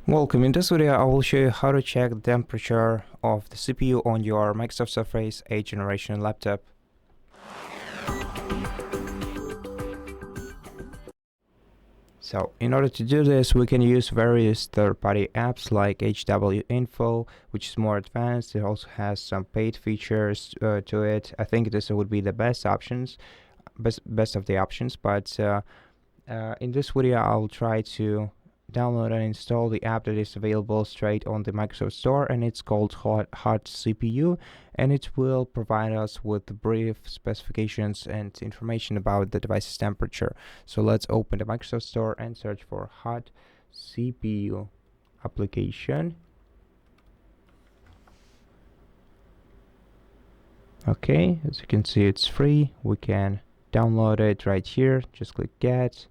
Welcome. In this video, I will show you how to check the temperature of the CPU on your Microsoft Surface 8th generation laptop. So, in order to do this, we can use various third-party apps like HWinfo, which is more advanced. It also has some paid features to it. I think this would be the best options, best of the options. But in this video, I'll try to download and install the app that is available straight on the Microsoft Store, and it's called Hot CPU, and it will provide us with brief specifications and information about the device's temperature. So let's open the Microsoft Store and search for Hot CPU application. Okay, as you can see, it's free. We can download it right here. Just click Get.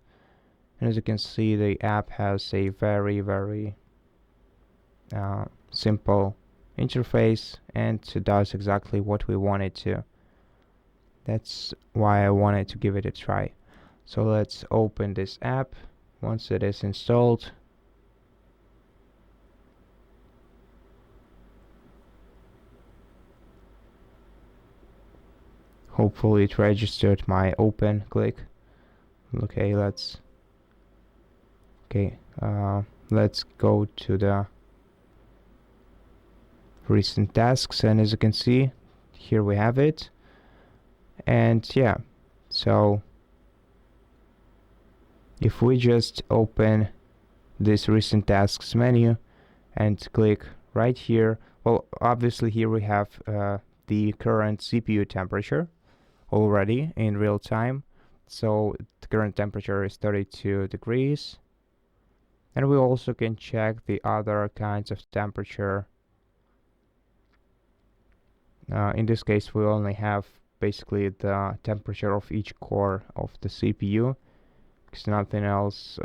And as you can see, the app has a very simple interface, and it does exactly what we want it to. That's why I wanted to give it a try. So let's open this app. Once it is installed, hopefully it registered my open click. Okay, let's go to the recent tasks, and as you can see, here we have it. And yeah, so if we just open this recent tasks menu and click right here, well, obviously here we have the current CPU temperature already in real time. So the current temperature is 32 degrees. And we also can check the other kinds of temperature. In this case, we only have basically the temperature of each core of the CPU, because nothing else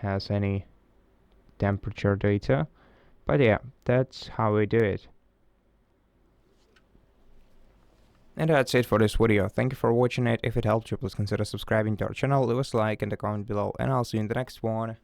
has any temperature data. But yeah, that's how we do it. And that's it for this video. Thank you for watching it. If it helped you, please consider subscribing to our channel, leave us a like and a comment below, and I'll see you in the next one.